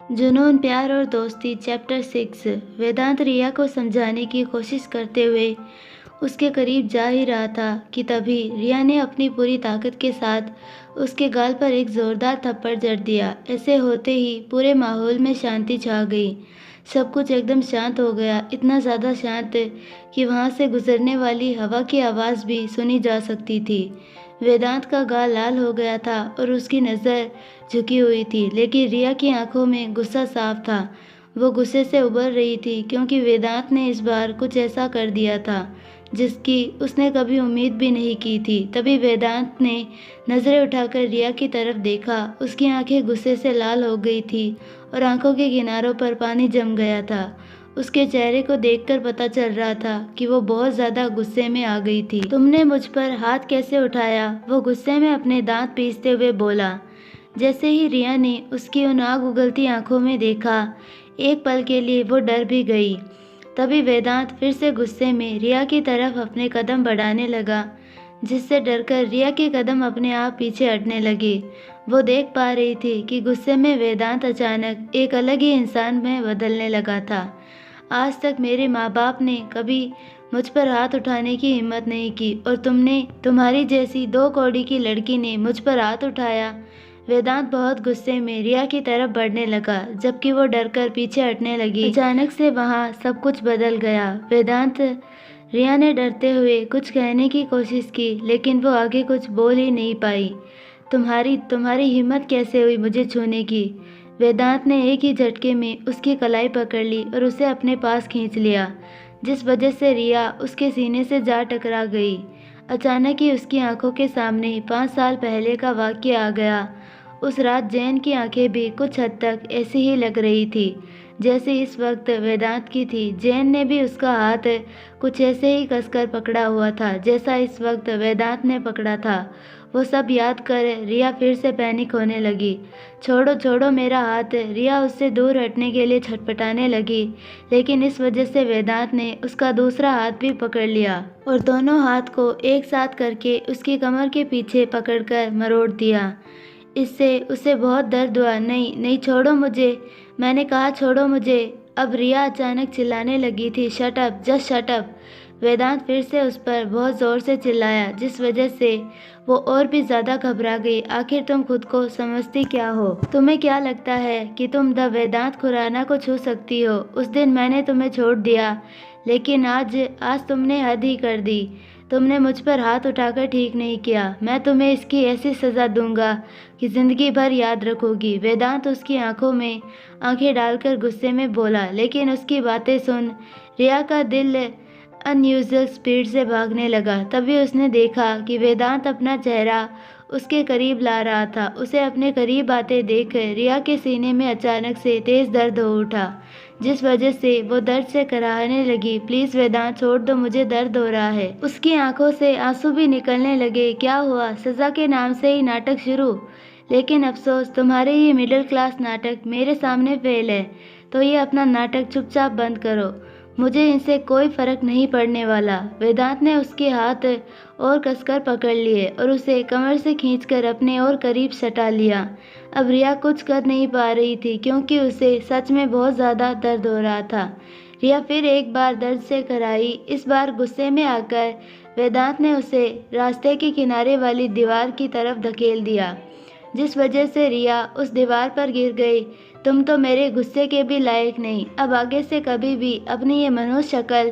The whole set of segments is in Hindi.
जुनून, प्यार और दोस्ती चैप्टर 6। वेदांत रिया को समझाने की कोशिश करते हुए उसके करीब जा ही रहा था कि तभी रिया ने अपनी पूरी ताकत के साथ उसके गाल पर एक जोरदार थप्पड़ जड़ दिया। ऐसे होते ही पूरे माहौल में शांति छा गई। सब कुछ एकदम शांत हो गया, इतना ज़्यादा शांत कि वहाँ से गुजरने वाली हवा की आवाज़ भी सुनी जा सकती थी। वेदांत का गाल लाल हो गया था और उसकी नज़र झुकी हुई थी, लेकिन रिया की आंखों में गुस्सा साफ था। वो गुस्से से उबर रही थी क्योंकि वेदांत ने इस बार कुछ ऐसा कर दिया था जिसकी उसने कभी उम्मीद भी नहीं की थी। तभी वेदांत ने नज़रें उठाकर रिया की तरफ देखा। उसकी आंखें गुस्से से लाल हो गई थी और आंखों के किनारों पर पानी जम गया था। उसके चेहरे को देखकर पता चल रहा था कि वो बहुत ज़्यादा गुस्से में आ गई थी। तुमने मुझ पर हाथ कैसे उठाया? वो गुस्से में अपने दांत पीसते हुए बोला। जैसे ही रिया ने उसकी उन आग उगलती आंखों में देखा, एक पल के लिए वो डर भी गई। तभी वेदांत फिर से गुस्से में रिया की तरफ अपने कदम बढ़ाने लगा, जिससे डरकर रिया के कदम अपने आप पीछे हटने लगे। वो देख पा रही थी कि गुस्से में वेदांत अचानक एक अलग ही इंसान में बदलने लगा था। आज तक मेरे माँ बाप ने कभी मुझ पर हाथ उठाने की हिम्मत नहीं की और तुम्हारी जैसी 2 कौड़ी की लड़की ने मुझ पर हाथ उठाया। वेदांत बहुत गुस्से में रिया की तरफ बढ़ने लगा, जबकि वो डरकर पीछे हटने लगी। अचानक से वहाँ सब कुछ बदल गया। रिया ने डरते हुए कुछ कहने की कोशिश की, लेकिन वो आगे कुछ बोल ही नहीं पाई। तुम्हारी हिम्मत कैसे हुई मुझे छूने की? वेदांत ने एक ही झटके में उसकी कलाई पकड़ ली और उसे अपने पास खींच लिया, जिस वजह से रिया उसके सीने से जा टकरा गई। अचानक ही उसकी आंखों के सामने 5 साल पहले का वाक़या आ गया। उस रात जैन की आंखें भी कुछ हद तक ऐसी ही लग रही थी जैसे इस वक्त वेदांत की थी। जैन ने भी उसका हाथ कुछ ऐसे ही कसकर पकड़ा हुआ था जैसा इस वक्त वेदांत ने पकड़ा था। वो सब याद कर रिया फिर से पैनिक होने लगी। छोड़ो छोड़ो मेरा हाथ! रिया उससे दूर हटने के लिए छटपटाने लगी, लेकिन इस वजह से वेदांत ने उसका दूसरा हाथ भी पकड़ लिया और दोनों हाथ को एक साथ करके उसकी कमर के पीछे पकड़कर मरोड़ दिया। इससे उसे बहुत दर्द हुआ। नहीं नहीं, छोड़ो मुझे! मैंने कहा छोड़ो मुझे! अब रिया अचानक चिल्लाने लगी थी। Shut up, just shut up! Vedant फिर से उस पर बहुत ज़ोर से चिल्लाया, जिस वजह से वो और भी ज़्यादा घबरा गई। आखिर तुम खुद को समझती क्या हो? तुम्हें क्या लगता है कि तुम द वेदांत खुराना को छू सकती हो? उस दिन मैंने तुम्हें छोड़ दिया, लेकिन आज तुमने हद ही कर दी। तुमने मुझ पर हाथ उठाकर ठीक नहीं किया। मैं तुम्हें इसकी ऐसी सज़ा दूंगा कि ज़िंदगी भर याद रखोगी। वेदांत उसकी आंखों में आंखें डालकर गुस्से में बोला, लेकिन उसकी बातें सुन रिया का दिल अनयूजुअल स्पीड से भागने लगा। तभी उसने देखा कि वेदांत अपना चेहरा उसके करीब ला रहा था। उसे अपने करीब आते देख रिया के सीने में अचानक से तेज़ दर्द हो उठा, जिस वजह से वो दर्द से कराहने लगी। प्लीज़ वेदांत, छोड़ दो, मुझे दर्द हो रहा है। उसकी आंखों से आंसू भी निकलने लगे। क्या हुआ? सज़ा के नाम से ही नाटक शुरू? लेकिन अफसोस, तुम्हारे ये मिडिल क्लास नाटक मेरे सामने फेल है। तो ये अपना नाटक चुपचाप बंद करो। मुझे इनसे कोई फ़र्क नहीं पड़ने वाला। वेदांत ने उसके हाथ और कसकर पकड़ लिए और उसे कमर से खींचकर अपने और करीब सटा लिया। अब रिया कुछ कर नहीं पा रही थी क्योंकि उसे सच में बहुत ज़्यादा दर्द हो रहा था। रिया फिर एक बार दर्द से कराई। इस बार गुस्से में आकर वेदांत ने उसे रास्ते के किनारे वाली दीवार की तरफ धकेल दिया, जिस वजह से रिया उस दीवार पर गिर गई। तुम तो मेरे गुस्से के भी लायक नहीं। अब आगे से कभी भी अपनी ये मनुष्य शक्ल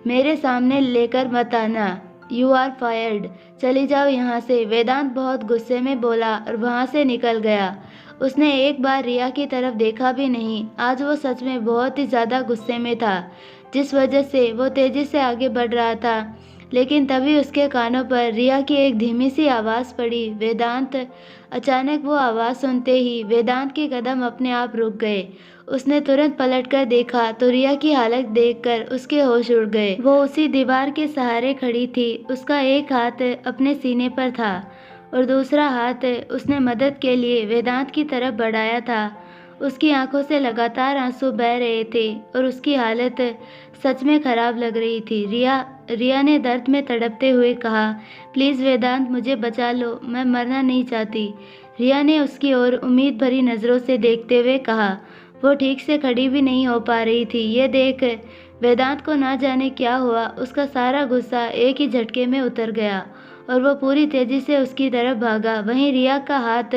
मेरे सामने लेकर मत आना। You are fired. चली जाओ यहाँ से। वेदांत बहुत गुस्से में बोला और वहाँ से निकल गया। उसने एक बार रिया की तरफ देखा भी नहीं। आज वो सच में बहुत ही ज़्यादा गुस्से में था, जिस वजह से वो तेज़ी से आगे बढ़ रहा था। लेकिन तभी उसके कानों पर रिया की एक धीमी सी आवाज़ पड़ी, वेदांत। अचानक वो आवाज़ सुनते ही वेदांत के कदम अपने आप रुक गए। उसने तुरंत पलटकर देखा तो रिया की हालत देखकर उसके होश उड़ गए। वो उसी दीवार के सहारे खड़ी थी। उसका एक हाथ अपने सीने पर था और दूसरा हाथ उसने मदद के लिए वेदांत की तरफ बढ़ाया था। उसकी आंखों से लगातार आंसू बह रहे थे और उसकी हालत सच में खराब लग रही थी। रिया ने दर्द में तड़पते हुए कहा, प्लीज़ वेदांत, मुझे बचा लो, मैं मरना नहीं चाहती। रिया ने उसकी ओर उम्मीद भरी नज़रों से देखते हुए कहा, वो ठीक से खड़ी भी नहीं हो पा रही थी। ये देख वेदांत को ना जाने क्या हुआ, उसका सारा गुस्सा एक ही झटके में उतर गया और वो पूरी तेजी से उसकी तरफ भागा। वहीं रिया का हाथ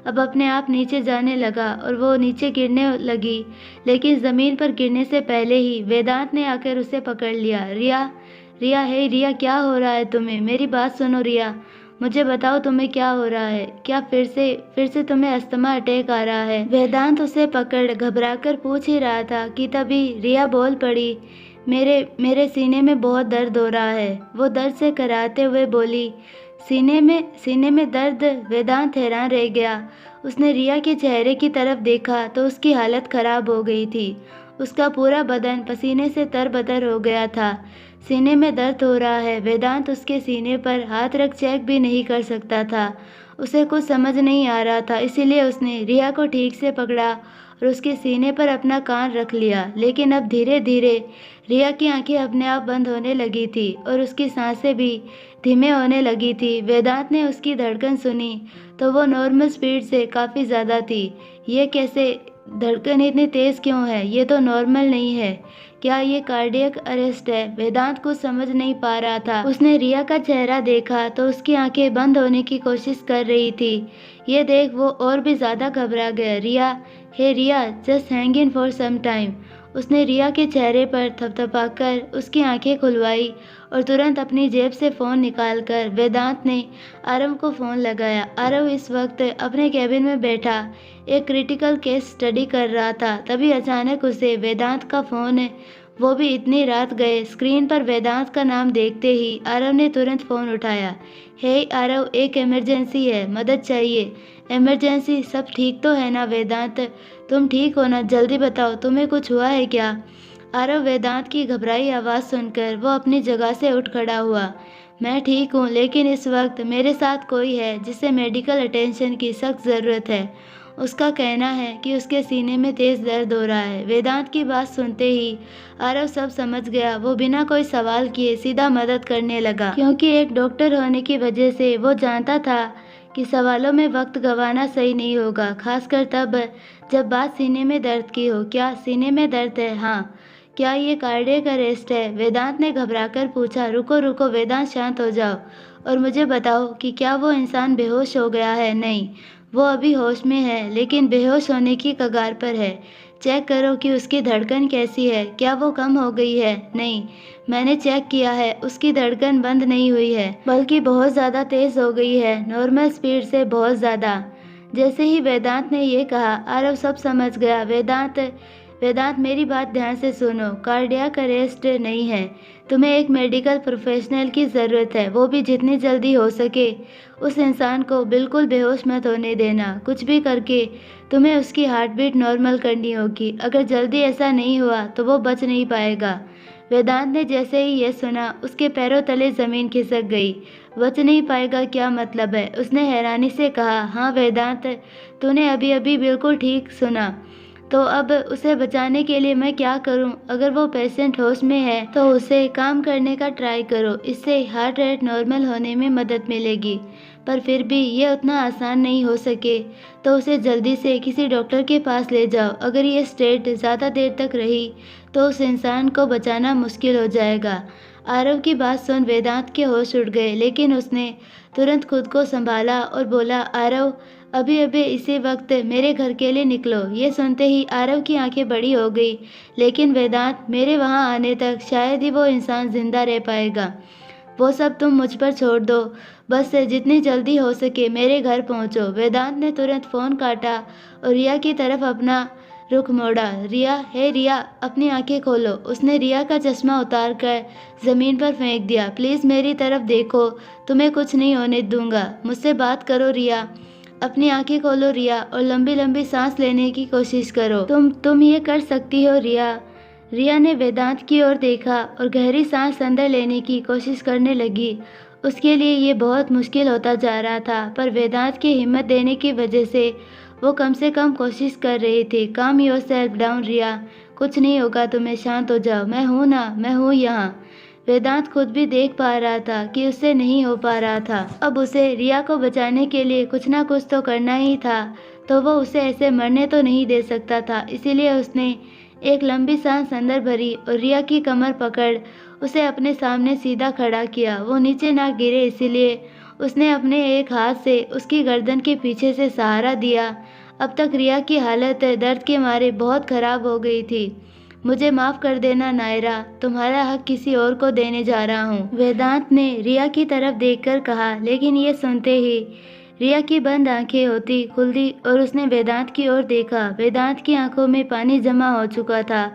अब अपने आप नीचे जाने लगा और वो नीचे गिरने लगी, लेकिन ज़मीन पर गिरने से पहले ही वेदांत ने आकर उसे पकड़ लिया। रिया, रिया, हे रिया, क्या हो रहा है तुम्हें? मेरी बात सुनो रिया, मुझे बताओ तुम्हें क्या हो रहा है? क्या फिर से तुम्हें अस्थमा अटैक आ रहा है? वेदांत उसे पकड़ घबराकर पूछ ही रहा था कि तभी रिया बोल पड़ी, मेरे मेरे सीने में बहुत दर्द हो रहा है। वो दर्द से कराहते हुए बोली, सीने में दर्द? वेदांत हैरान रह गया। उसने रिया के चेहरे की तरफ देखा तो उसकी हालत खराब हो गई थी। उसका पूरा बदन पसीने से तरबतर हो गया था। सीने में दर्द हो रहा है? वेदांत उसके सीने पर हाथ रख चेक भी नहीं कर सकता था। उसे कुछ समझ नहीं आ रहा था, इसीलिए उसने रिया को ठीक से पकड़ा और उसके सीने पर अपना कान रख लिया। लेकिन अब धीरे धीरे रिया की आंखें अपने आप बंद होने लगी थी और उसकी सांसें भी धीमे होने लगी थी। वेदांत ने उसकी धड़कन सुनी तो वो नॉर्मल स्पीड से काफ़ी ज़्यादा थी। ये कैसे? धड़कन इतनी तेज़ क्यों है? ये तो नॉर्मल नहीं है। क्या ये कार्डियक अरेस्ट है? वेदांत कुछ समझ नहीं पा रहा था। उसने रिया का चेहरा देखा तो उसकी आंखें बंद होने की कोशिश कर रही थी। ये देख वो और भी ज़्यादा घबरा गया। Riya, hey Riya, just hang in for some time. उसने रिया के चेहरे पर थपथपाकर उसकी आंखें खुलवाई और तुरंत अपनी जेब से फ़ोन निकालकर वेदांत ने आरव को फ़ोन लगाया। आरव इस वक्त अपने कैबिन में बैठा एक क्रिटिकल केस स्टडी कर रहा था। तभी अचानक उसे वेदांत का फ़ोन, वो भी इतनी रात गए। स्क्रीन पर वेदांत का नाम देखते ही आरव ने तुरंत फ़ोन उठाया। हे आरव, एक इमरजेंसी है, मदद चाहिए। इमरजेंसी? सब ठीक तो है ना वेदांत? तुम ठीक हो ना? जल्दी बताओ, तुम्हें कुछ हुआ है क्या? आरव वेदांत की घबराई आवाज़ सुनकर वो अपनी जगह से उठ खड़ा हुआ। मैं ठीक हूँ, लेकिन इस वक्त मेरे साथ कोई है जिसे मेडिकल अटेंशन की सख्त ज़रूरत है। उसका कहना है कि उसके सीने में तेज़ दर्द हो रहा है। वेदांत की बात सुनते ही आरव सब समझ गया। वो बिना कोई सवाल किए सीधा मदद करने लगा, क्योंकि एक डॉक्टर होने की वजह से वो जानता था कि सवालों में वक्त गंवाना सही नहीं होगा, खासकर तब जब बात सीने में दर्द की हो। क्या सीने में दर्द है? हाँ। क्या ये कार्डियक अरेस्ट है? वेदांत ने घबराकर पूछा। रुको रुको वेदांत, शांत हो जाओ और मुझे बताओ कि क्या वो इंसान बेहोश हो गया है? नहीं, वो अभी होश में है, लेकिन बेहोश होने की कगार पर है। चेक करो कि उसकी धड़कन कैसी है। क्या वो कम हो गई है? नहीं, मैंने चेक किया है, उसकी धड़कन बंद नहीं हुई है, बल्कि बहुत ज़्यादा तेज़ हो गई है, नॉर्मल स्पीड से बहुत ज़्यादा। जैसे ही वेदांत ने ये कहा, आरव सब समझ गया। वेदांत, मेरी बात ध्यान से सुनो। कार्डियक अरेस्ट नहीं है, तुम्हें एक मेडिकल प्रोफेशनल की ज़रूरत है, वो भी जितनी जल्दी हो सके। उस इंसान को बिल्कुल बेहोश मत होने देना। कुछ भी करके तुम्हें उसकी हार्ट बीट नॉर्मल करनी होगी। अगर जल्दी ऐसा नहीं हुआ तो वो बच नहीं पाएगा। वेदांत ने जैसे ही ये सुना, उसके पैरों तले ज़मीन खिसक गई। बच नहीं पाएगा क्या मतलब है? उसने हैरानी से कहा। हाँ वेदांत, तूने अभी अभी बिल्कुल ठीक सुना। तो अब उसे बचाने के लिए मैं क्या करूं? अगर वो पेशेंट होश में है तो उसे काम करने का ट्राई करो, इससे हार्ट रेट नॉर्मल होने में मदद मिलेगी। पर फिर भी ये उतना आसान नहीं हो सके तो उसे जल्दी से किसी डॉक्टर के पास ले जाओ। अगर ये स्टेट ज़्यादा देर तक रही तो उस इंसान को बचाना मुश्किल हो जाएगा। आरव की बात सुन वेदांत के होश उड़ गए, लेकिन उसने तुरंत खुद को संभाला और बोला, आरव, अभी अभी इसी वक्त मेरे घर के लिए निकलो। ये सुनते ही आरव की आंखें बड़ी हो गई। लेकिन वेदांत, मेरे वहाँ आने तक शायद ही वो इंसान जिंदा रह पाएगा। वो सब तुम मुझ पर छोड़ दो, बस जितनी जल्दी हो सके मेरे घर पहुँचो। वेदांत ने तुरंत फ़ोन काटा और रिया की तरफ अपना रुख मोड़ा। रिया, हे रिया, अपनी आंखें खोलो। उसने रिया का चश्मा उतार कर ज़मीन पर फेंक दिया। प्लीज़ मेरी तरफ देखो, तुम्हें कुछ नहीं होने दूंगा। मुझसे बात करो रिया, अपनी आंखें खोलो रिया, और लंबी लंबी सांस लेने की कोशिश करो। तुम ये कर सकती हो रिया। रिया ने वेदांत की ओर देखा और गहरी सांस अंदर लेने की कोशिश करने लगी। उसके लिए ये बहुत मुश्किल होता जा रहा था, पर वेदांत की हिम्मत देने की वजह से वो कम से कम कोशिश कर रही थी। काम योर सेल्फ डाउन रिया, कुछ नहीं होगा तुम्हें, शांत हो जाओ। मैं हूँ ना, मैं हूँ यहाँ। वेदांत खुद भी देख पा रहा था कि उससे नहीं हो पा रहा था। अब उसे रिया को बचाने के लिए कुछ ना कुछ तो करना ही था। तो वो उसे ऐसे मरने तो नहीं दे सकता था। इसीलिए उसने एक लंबी सांस अंदर भरी और रिया की कमर पकड़ उसे अपने सामने सीधा खड़ा किया। वो नीचे ना गिरे इसीलिए उसने अपने एक हाथ से उसकी गर्दन के पीछे से सहारा दिया। अब तक रिया की हालत दर्द के मारे बहुत खराब हो गई थी। मुझे माफ़ कर देना नायरा, तुम्हारा हक किसी और को देने जा रहा हूँ, वेदांत ने रिया की तरफ देखकर कहा। लेकिन ये सुनते ही रिया की बंद आंखें होती खुलती और उसने वेदांत की ओर देखा। वेदांत की आंखों में पानी जमा हो चुका था।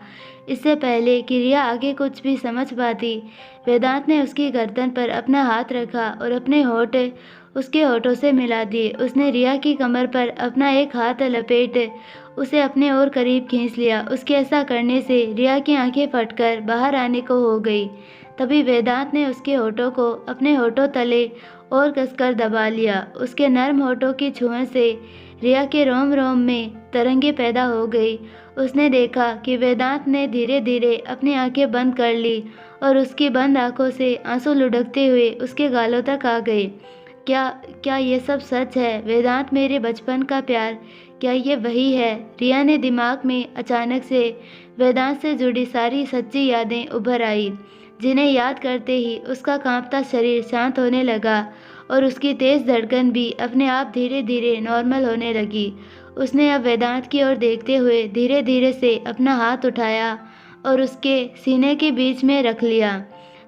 इससे पहले कि रिया आगे कुछ भी समझ पाती, वेदांत ने उसकी गर्दन पर अपना हाथ रखा और अपने होठ उसके होठों से मिला दिए। उसने रिया की कमर पर अपना एक हाथ लपेट उसे अपने और करीब खींच लिया। उसके ऐसा करने से रिया की आंखें फटकर बाहर आने को हो गई। तभी वेदांत ने उसके होठों को अपने होठों तले और कसकर दबा लिया। उसके नर्म होठों की छुएं से रिया के रोम रोम में तरंगे पैदा हो गई। उसने देखा कि वेदांत ने धीरे धीरे अपनी आंखें बंद कर ली और उसकी बंद आंखों से आंसू लुढ़कते हुए उसके गालों तक आ गए। क्या ये सब सच है? वेदांत, मेरे बचपन का प्यार, क्या ये वही है? रिया ने दिमाग में अचानक से वेदांत से जुड़ी सारी सच्ची यादें उभर आई, जिन्हें याद करते ही उसका कांपता शरीर शांत होने लगा और उसकी तेज़ धड़कन भी अपने आप धीरे धीरे नॉर्मल होने लगी। उसने अब वेदांत की ओर देखते हुए धीरे धीरे से अपना हाथ उठाया और उसके सीने के बीच में रख लिया।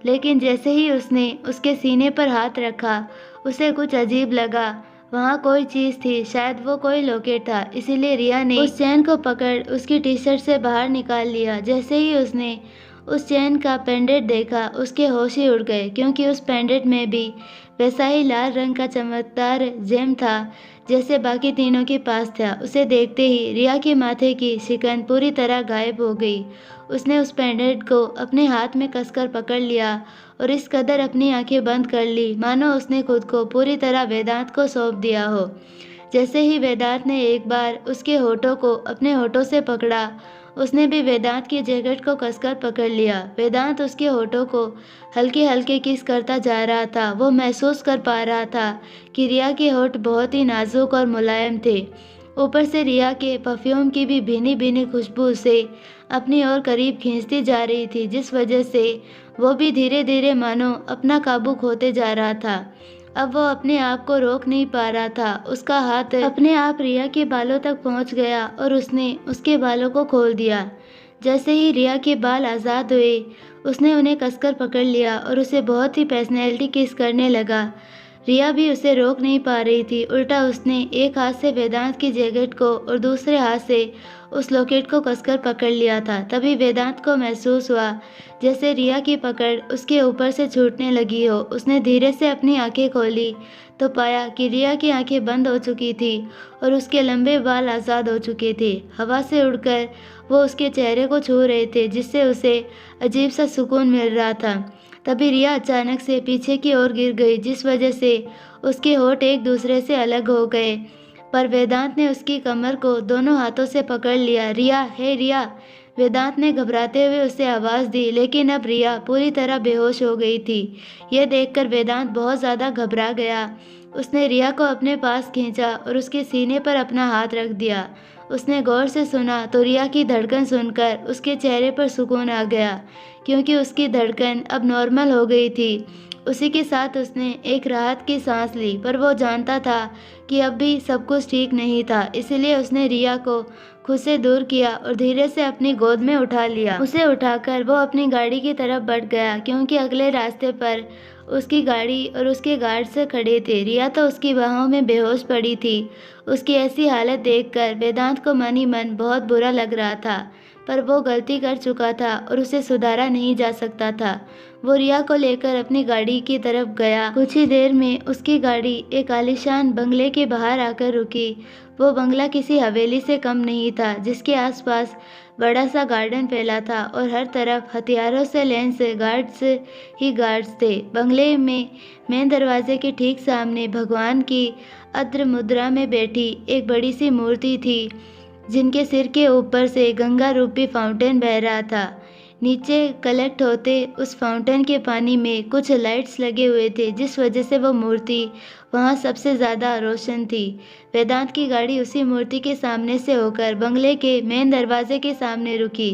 लेकिन जैसे ही उसने उसके सीने पर हाथ रखा, उसे कुछ अजीब लगा। वहाँ कोई चीज़ थी, शायद वो कोई लॉकेट था। इसीलिए रिया ने उस चैन को पकड़ उसकी टी शर्ट से बाहर निकाल लिया। जैसे ही उसने उस चैन का पेंडेंट देखा, उसके होश ही उड़ गए, क्योंकि उस पेंडेंट में भी वैसा ही लाल रंग का चमकदार जेम था जैसे बाकी तीनों के पास था। उसे देखते ही रिया के माथे की शिकन पूरी तरह गायब हो गई। उसने उस पेंडेंट को अपने हाथ में कसकर पकड़ लिया और इस कदर अपनी आंखें बंद कर ली, मानो उसने खुद को पूरी तरह वेदांत को सौंप दिया हो। जैसे ही वेदांत ने एक बार उसके होठों को अपने होठों से पकड़ा, उसने भी वेदांत की जैकेट को कसकर पकड़ लिया। वेदांत उसके होठों को हल्के हल्के किस करता जा रहा था। वो महसूस कर पा रहा था कि रिया के होठ बहुत ही नाजुक और मुलायम थे। ऊपर से रिया के परफ्यूम की भी भीनी भीनी खुशबू उसे अपनी ओर करीब खींचती जा रही थी, जिस वजह से वो भी धीरे धीरे मानो अपना काबू खोते जा रहा था। अब वो अपने आप को रोक नहीं पा रहा था। उसका हाथ अपने आप रिया के बालों तक पहुंच गया और उसने उसके बालों को खोल दिया। जैसे ही रिया के बाल आज़ाद हुए, उसने उन्हें कसकर पकड़ लिया और उसे बहुत ही पर्सनैलिटी किस करने लगा। रिया भी उसे रोक नहीं पा रही थी। उल्टा उसने एक हाथ से वेदांत की जैकेट को और दूसरे हाथ से उस लॉकेट को कसकर पकड़ लिया था। तभी वेदांत को महसूस हुआ जैसे रिया की पकड़ उसके ऊपर से छूटने लगी हो। उसने धीरे से अपनी आंखें खोली तो पाया कि रिया की आंखें बंद हो चुकी थी और उसके लंबे बाल आज़ाद हो चुके थे। हवा से उड़कर वो उसके चेहरे को छू रहे थे, जिससे उसे अजीब सा सुकून मिल रहा था। तभी रिया अचानक से पीछे की ओर गिर गई, जिस वजह से उसके होठ एक दूसरे से अलग हो गए। पर वेदांत ने उसकी कमर को दोनों हाथों से पकड़ लिया। रिया, हे रिया, वेदांत ने घबराते हुए उसे आवाज़ दी, लेकिन अब रिया पूरी तरह बेहोश हो गई थी। यह देखकर वेदांत बहुत ज़्यादा घबरा गया। उसने रिया को अपने पास खींचा और उसके सीने पर अपना हाथ रख दिया। उसने गौर से सुना तो रिया की धड़कन सुनकर उसके चेहरे पर सुकून आ गया, क्योंकि उसकी धड़कन अब नॉर्मल हो गई थी। उसी के साथ उसने एक राहत की सांस ली, पर वो जानता था कि अब भी सब कुछ ठीक नहीं था। इसलिए उसने रिया को खुद से दूर किया और धीरे से अपनी गोद में उठा लिया। उसे उठाकर वो अपनी गाड़ी की तरफ बढ़ गया, क्योंकि अगले रास्ते पर उसकी गाड़ी और उसके गार्ड्स खड़े थे। रिया तो उसकी बाहों में बेहोश पड़ी थी। उसकी ऐसी हालत देखकर वेदांत को मन ही मन बहुत बुरा लग रहा था, पर वो गलती कर चुका था और उसे सुधारा नहीं जा सकता था। वो रिया को लेकर अपनी गाड़ी की तरफ गया। कुछ ही देर में उसकी गाड़ी एक आलीशान बंगले के बाहर आकर रुकी। वो बंगला किसी हवेली से कम नहीं था, जिसके आसपास बड़ा सा गार्डन फैला था और हर तरफ हथियारों से लैस गार्ड्स ही गार्ड्स थे। बंगले में मेन दरवाजे के ठीक सामने भगवान की अद्र मुद्रा में बैठी एक बड़ी सी मूर्ति थी, जिनके सिर के ऊपर से गंगा रूपी फाउंटेन बह रहा था। नीचे कलेक्ट होते उस फाउंटेन के पानी में कुछ लाइट्स लगे हुए थे, जिस वजह से वो मूर्ति वहाँ सबसे ज़्यादा रोशन थी। वेदांत की गाड़ी उसी मूर्ति के सामने से होकर बंगले के मेन दरवाजे के सामने रुकी।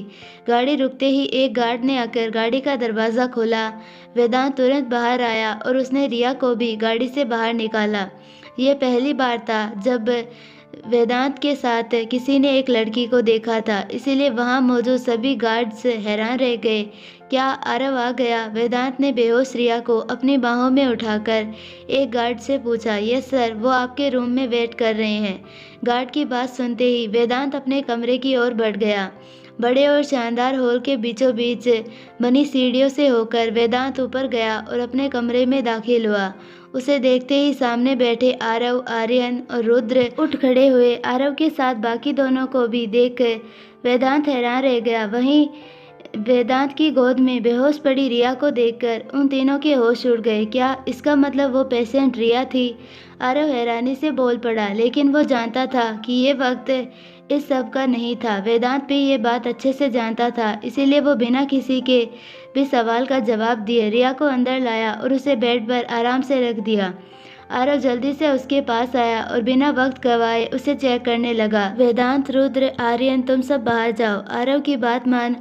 गाड़ी रुकते ही एक गार्ड ने आकर गाड़ी का दरवाज़ा खोला। वेदांत तुरंत बाहर आया और उसने रिया को भी गाड़ी से बाहर निकाला। ये पहली बार था जब वेदांत के साथ किसी ने एक लड़की को देखा था, इसीलिए वहां मौजूद सभी गार्ड्स हैरान रह गए। क्या आरव आ गया? वेदांत ने बेहोश रिया को अपनी बाहों में उठाकर एक गार्ड से पूछा। यस सर, वो आपके रूम में वेट कर रहे हैं। गार्ड की बात सुनते ही वेदांत अपने कमरे की ओर बढ़ गया। बड़े और शानदार हॉल के बीचों बीच बनी सीढ़ियों से होकर वेदांत ऊपर गया और अपने कमरे में दाखिल हुआ। उसे देखते ही सामने बैठे आरव, आर्यन और रुद्र उठ खड़े हुए। आरव के साथ बाकी दोनों को भी देख वेदांत हैरान रह गया। वहीं वेदांत की गोद में बेहोश पड़ी रिया को देखकर उन तीनों के होश उड़ गए। क्या इसका मतलब वो पेशेंट रिया थी? आरव हैरानी से बोल पड़ा, लेकिन वो जानता था कि ये वक्त इस सब का नहीं था। वेदांत भी ये बात अच्छे से जानता था, इसीलिए वो बिना किसी के भी सवाल का जवाब दिए रिया को अंदर लाया और उसे बेड पर आराम से रख दिया। आरव जल्दी से उसके पास आया और बिना वक्त गवाए उसे चेक करने लगा। वेदांत, रुद्र, आर्यन, तुम सब बाहर जाओ। आरव की बात मान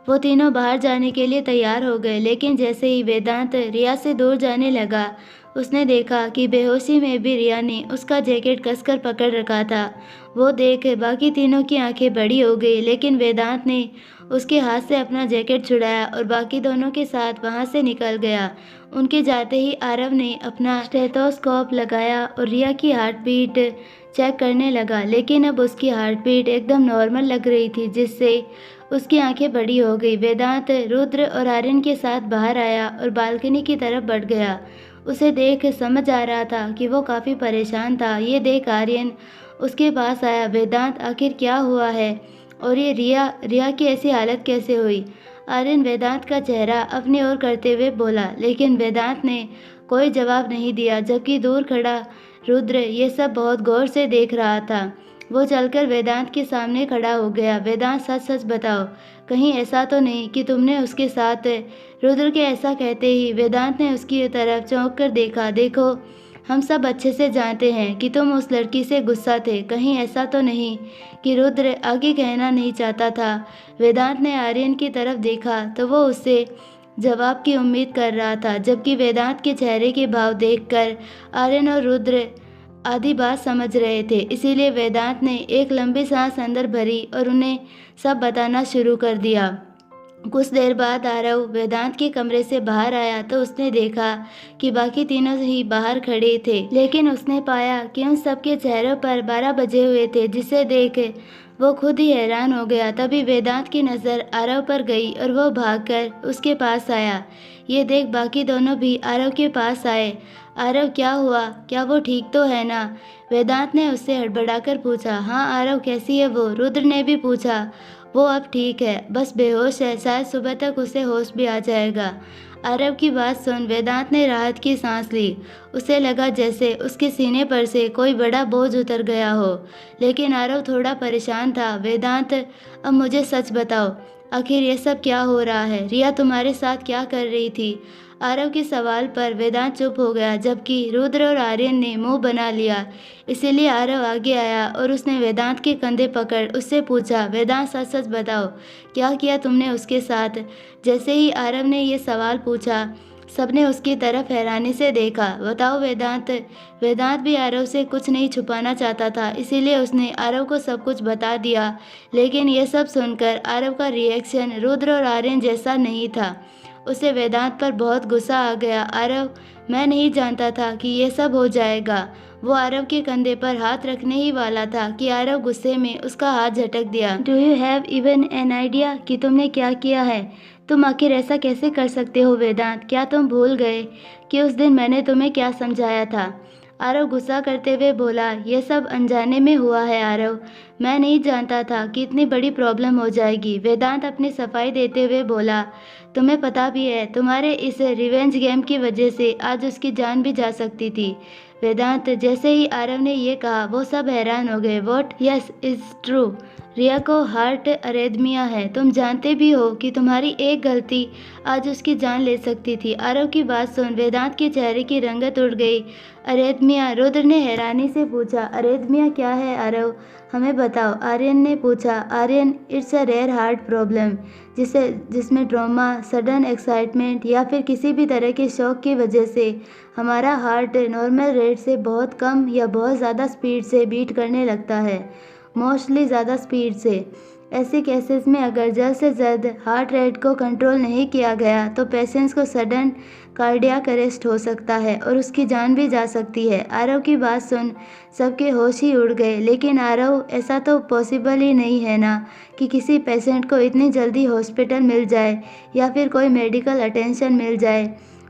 वो तीनों बाहर जाने के लिए तैयार हो गए, लेकिन जैसे ही वेदांत रिया से दूर जाने लगा, उसने देखा कि बेहोशी में भी रिया ने उसका जैकेट कसकर पकड़ रखा था। वो देख बाकी तीनों की आंखें बड़ी हो गई, लेकिन वेदांत ने उसके हाथ से अपना जैकेट छुड़ाया और बाकी दोनों के साथ वहां से निकल गया। उनके जाते ही आरव ने अपना स्टेथोस्कोप लगाया और रिया की हार्ट बीट चेक करने लगा, लेकिन अब उसकी हार्ट बीट एकदम नॉर्मल लग रही थी, जिससे उसकी आंखें बड़ी हो गई। वेदांत रुद्र और आर्यन के साथ बाहर आया और बालकनी की तरफ बढ़ गया। उसे देख समझ आ रहा था कि वो काफ़ी परेशान था। ये देख आर्यन उसके पास आया। वेदांत, आखिर क्या हुआ है और ये रिया की ऐसी हालत कैसे हुई? आर्यन वेदांत का चेहरा अपनी ओर करते हुए बोला, लेकिन वेदांत ने कोई जवाब नहीं दिया, जबकि दूर खड़ा रुद्र ये सब बहुत गौर से देख रहा था। वो चलकर वेदांत के सामने खड़ा हो गया। वेदांत, सच सच बताओ, कहीं ऐसा तो नहीं कि तुमने उसके साथ? रुद्र के ऐसा कहते ही वेदांत ने उसकी तरफ चौंक कर देखा। देखो, हम सब अच्छे से जानते हैं कि तुम उस लड़की से गुस्सा थे, कहीं ऐसा तो नहीं कि? रुद्र आगे कहना नहीं चाहता था। वेदांत ने आर्यन की तरफ देखा तो वो उससे जवाब की उम्मीद कर रहा था, जबकि वेदांत के चेहरे के भाव देखकर आर्यन और रुद्र आधी बात समझ रहे थे। इसीलिए वेदांत ने एक लंबी सांस अंदर भरी और उन्हें सब बताना शुरू कर दिया। कुछ देर बाद आरव वेदांत के कमरे से बाहर आया तो उसने देखा कि बाकी तीनों ही बाहर खड़े थे, लेकिन उसने पाया कि उन सबके चेहरों पर 12 बजे हुए थे, जिसे देख वो खुद ही हैरान हो गया। तभी वेदांत की नज़र आरव पर गई और वो भागकर उसके पास आया। ये देख बाकी दोनों भी आरव के पास आए। आरव, क्या हुआ? क्या वो ठीक तो है ना? वेदांत ने उससे हड़बड़ाकर पूछा। हाँ आरव, कैसी है वो? रुद्र ने भी पूछा। वो अब ठीक है, बस बेहोश है, शायद सुबह तक उसे होश भी आ जाएगा। आरव की बात सुन वेदांत ने राहत की सांस ली। उसे लगा जैसे उसके सीने पर से कोई बड़ा बोझ उतर गया हो, लेकिन आरव थोड़ा परेशान था। वेदांत, अब मुझे सच बताओ, आखिर ये सब क्या हो रहा है? रिया तुम्हारे साथ क्या कर रही थी? आरव के सवाल पर वेदांत चुप हो गया, जबकि रुद्र और आर्यन ने मुंह बना लिया। इसीलिए आरव आगे आया और उसने वेदांत के कंधे पकड़ उससे पूछा, वेदांत सच सच बताओ, क्या किया तुमने उसके साथ? जैसे ही आरव ने ये सवाल पूछा, सबने उसकी तरफ हैरानी से देखा। बताओ वेदांत। वेदांत भी आरव से कुछ नहीं छुपाना चाहता था, इसीलिए उसने आरव को सब कुछ बता दिया। लेकिन ये सब सुनकर आरव का रिएक्शन रुद्र और आर्यन जैसा नहीं था। उसे वेदांत पर बहुत गुस्सा आ गया। आरव, मैं नहीं जानता था कि ये सब हो जाएगा। वो आरव के कंधे पर हाथ रखने ही वाला था कि आरव गुस्से में उसका हाथ झटक दिया। Do you have even an idea कि तुमने क्या किया है? तुम आखिर ऐसा कैसे कर सकते हो वेदांत? क्या तुम भूल गए कि उस दिन मैंने तुम्हें क्या समझाया था? आरव गुस्सा करते हुए बोला, यह सब अनजाने में हुआ है आरव। मैं नहीं जानता था कि इतनी बड़ी प्रॉब्लम हो जाएगी। वेदांत अपनी सफाई देते हुए बोला, तुम्हें पता भी है, तुम्हारे इस रिवेंज गेम की वजह से आज उसकी जान भी जा सकती थी। वेदांत, जैसे ही आरव ने ये कहा वो सब हैरान हो गए। What? Yes is true. Riya को हार्ट अरेदमिया है। तुम जानते भी हो कि तुम्हारी एक गलती आज उसकी जान ले सकती थी। आरव की बात सुन वेदांत के चेहरे की रंगत उड़ गई। अरेदमिया? रुद्र ने हैरानी से पूछा। अरेदमिया क्या है आरव, हमें बताओ, आर्यन ने पूछा। Aryan, it's a rare heart problem जिसमें ट्रॉमा, सडन एक्साइटमेंट या फिर किसी भी तरह के शौक की वजह से हमारा हार्ट नॉर्मल रेट से बहुत कम या बहुत ज़्यादा स्पीड से बीट करने लगता है, मोस्टली ज़्यादा स्पीड से। ऐसे केसेस में अगर जल्द से जल्द हार्ट रेट को कंट्रोल नहीं किया गया तो पेशेंट्स को सडन कार्डियक अरेस्ट हो सकता है और उसकी जान भी जा सकती है। आरव की बात सुन सबके होश ही उड़ गए। लेकिन आरव, ऐसा तो पॉसिबल ही नहीं है ना कि किसी पेशेंट को इतनी जल्दी हॉस्पिटल मिल जाए या फिर कोई मेडिकल अटेंशन मिल जाए।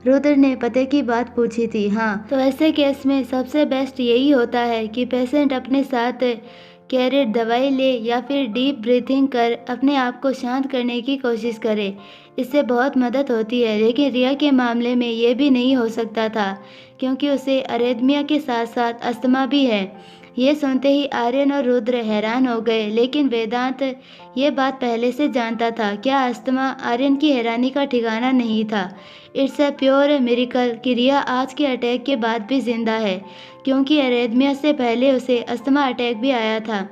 रुद्र ने पते की बात पूछी थी। हाँ, तो ऐसे केस में सबसे बेस्ट यही होता है कि पेशेंट अपने साथ कैरेट दवाई ले या फिर डीप ब्रीथिंग कर अपने आप को शांत करने की कोशिश करे। इससे बहुत मदद होती है। लेकिन रिया के मामले में ये भी नहीं हो सकता था क्योंकि उसे अरेदमिया के साथ साथ अस्थमा भी है। ये सुनते ही आर्यन और रुद्र हैरान हो गए। लेकिन वेदांत ये बात पहले से जानता था। क्या अस्थमा? आर्यन की हैरानी का ठिकाना नहीं था। इट्स अ प्योर मिरेकल कि रिया आज के अटैक के बाद भी जिंदा है, क्योंकि अरेदमिया से पहले उसे अस्थमा अटैक भी आया था।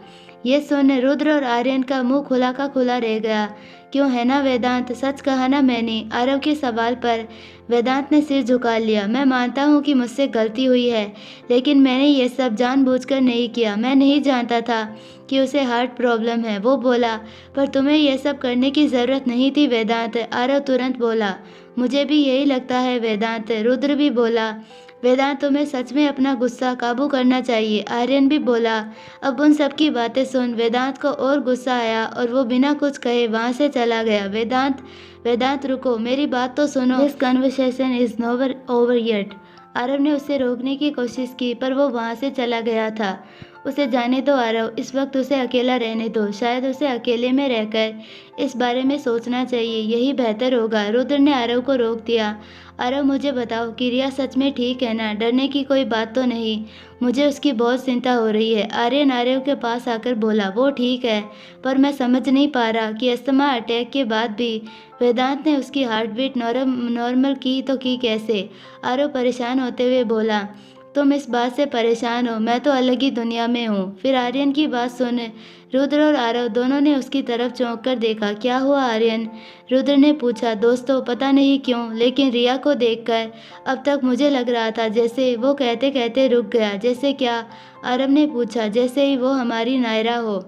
ये सुन रुद्र और आर्यन का मुंह खुला का खुला रह गया। क्यों है ना वेदांत, सच कहा ना मैंने? आरव के सवाल पर वेदांत ने सिर झुका लिया। मैं मानता हूँ कि मुझसे गलती हुई है, लेकिन मैंने ये सब जानबूझकर नहीं किया। मैं नहीं जानता था कि उसे हार्ट प्रॉब्लम है, वो बोला। पर तुम्हें यह सब करने की ज़रूरत नहीं थी वेदांत, आरव तुरंत बोला। मुझे भी यही लगता है वेदांत, रुद्र भी बोला। वेदांत, तुम्हें सच में अपना गुस्सा काबू करना चाहिए, आर्यन भी बोला। अब उन सब की बातें सुन वेदांत को और गुस्सा आया और वो बिना कुछ कहे वहाँ से चला गया। वेदांत, वेदांत रुको, मेरी बात तो सुनो। This conversation is nowhere over yet. Aarav ने उसे रोकने की कोशिश की पर वो वहाँ से चला गया था। उसे जाने दो आरव, इस वक्त उसे अकेला रहने दो। शायद उसे अकेले में रहकर इस बारे में सोचना चाहिए, यही बेहतर होगा। रुद्र ने आरव को रोक दिया। आरव, मुझे बताओ कि रिया सच में ठीक है ना? डरने की कोई बात तो नहीं? मुझे उसकी बहुत चिंता हो रही है। आर्यन आरव के पास आकर बोला। वो ठीक है, पर मैं समझ नहीं पा रहा कि अस्थमा अटैक के बाद भी वेदांत ने उसकी हार्ट बीट नॉर्मल की तो की कैसे? आरव परेशान होते हुए बोला। तुम इस बात से परेशान हो, मैं तो अलग ही दुनिया में हूँ। फिर आर्यन की बात सुन रुद्र और आरव दोनों ने उसकी तरफ चौंक कर देखा। क्या हुआ आर्यन? रुद्र ने पूछा। दोस्तों, पता नहीं क्यों, लेकिन रिया को देखकर अब तक मुझे लग रहा था जैसे वो कहते कहते रुक गया। जैसे क्या? आरव ने पूछा। जैसे ही वो हमारी नायरा हो,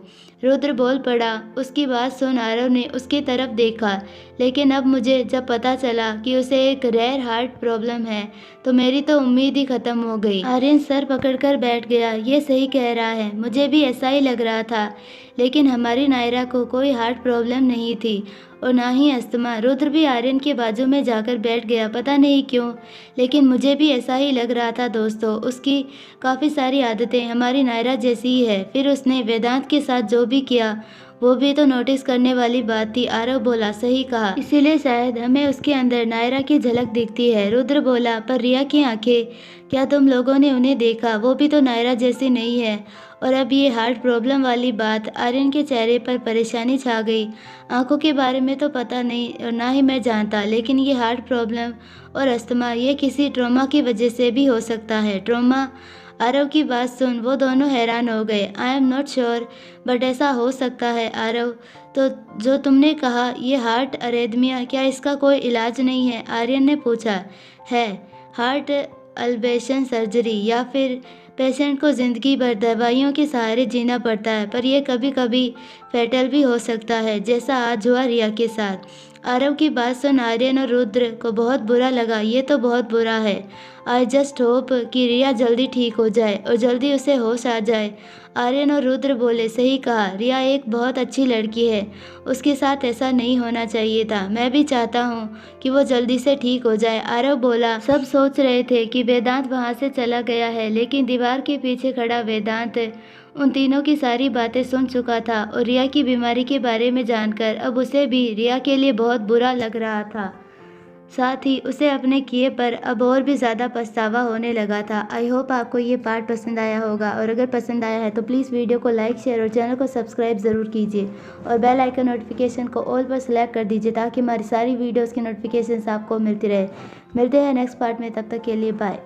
रुद्र बोल पड़ा। उसकी बात सुन आरव ने उसकी तरफ देखा। लेकिन अब मुझे जब पता चला कि उसे एक रेयर हार्ट प्रॉब्लम है तो मेरी तो उम्मीद ही खत्म हो गई। आर्यन सर पकड़कर बैठ गया। ये सही कह रहा है, मुझे भी ऐसा ही लग रहा था। लेकिन हमारी नायरा को कोई हार्ट प्रॉब्लम नहीं थी और ना ही अस्थमा। रुद्र भी आर्यन के बाजू में जाकर बैठ गया। पता नहीं क्यों, लेकिन मुझे भी ऐसा ही लग रहा था दोस्तों। उसकी काफ़ी सारी आदतें हमारी नायरा जैसी ही है। फिर उसने वेदांत के साथ जो भी किया वो भी तो नोटिस करने वाली बात थी। आरव बोला। सही कहा, इसीलिए शायद हमें उसके अंदर नायरा की झलक दिखती है। रुद्र बोला। पर रिया की आंखें, क्या तुम लोगों ने उन्हें देखा? वो भी तो नायरा जैसी नहीं है। और अब ये हार्ट प्रॉब्लम वाली बात, आर्यन के चेहरे पर परेशानी छा गई। आंखों के बारे में तो पता नहीं और ना ही मैं जानता, लेकिन ये हार्ट प्रॉब्लम और अस्थमा ये किसी ट्रॉमा की वजह से भी हो सकता है। ट्रॉमा? आरव की बात सुन वो दोनों हैरान हो गए। I am not sure, but ऐसा हो सकता है आरव। तो जो तुमने कहा ये हार्ट अरेदमिया, क्या इसका कोई इलाज नहीं है? आर्यन ने पूछा। है, हार्ट अल्बेशन सर्जरी, या फिर पेशेंट को ज़िंदगी भर दवाइयों के सहारे जीना पड़ता है। पर यह कभी कभी फैटल भी हो सकता है, जैसा आज हुआ रिया के साथ। आरव की बात सुन आर्यन और रुद्र को बहुत बुरा लगा। ये तो बहुत बुरा है। आई जस्ट होप कि रिया जल्दी ठीक हो जाए और जल्दी उसे होश आ जाए। आर्यन और रुद्र बोले, सही कहा, रिया एक बहुत अच्छी लड़की है, उसके साथ ऐसा नहीं होना चाहिए था। मैं भी चाहता हूँ कि वो जल्दी से ठीक हो जाए। आरव बोला, सब सोच रहे थे कि वेदांत वहाँ से चला गया है, लेकिन दीवार के पीछे खड़ा वेदांत उन तीनों की सारी बातें सुन चुका था और रिया की बीमारी के बारे में जानकर अब उसे भी रिया के लिए बहुत बुरा लग रहा था। साथ ही उसे अपने किए पर अब और भी ज़्यादा पछतावा होने लगा था। आई होप आपको ये पार्ट पसंद आया होगा, और अगर पसंद आया है तो प्लीज़ वीडियो को लाइक, शेयर और चैनल को सब्सक्राइब ज़रूर कीजिए और बेल आइकन नोटिफिकेशन को ऑल पर सेलेक्ट कर दीजिए ताकि हमारी सारी वीडियोज़ की नोटिफिकेशन आपको मिलती रहे। मिलते हैं नेक्स्ट पार्ट में, तब तक के लिए बाय।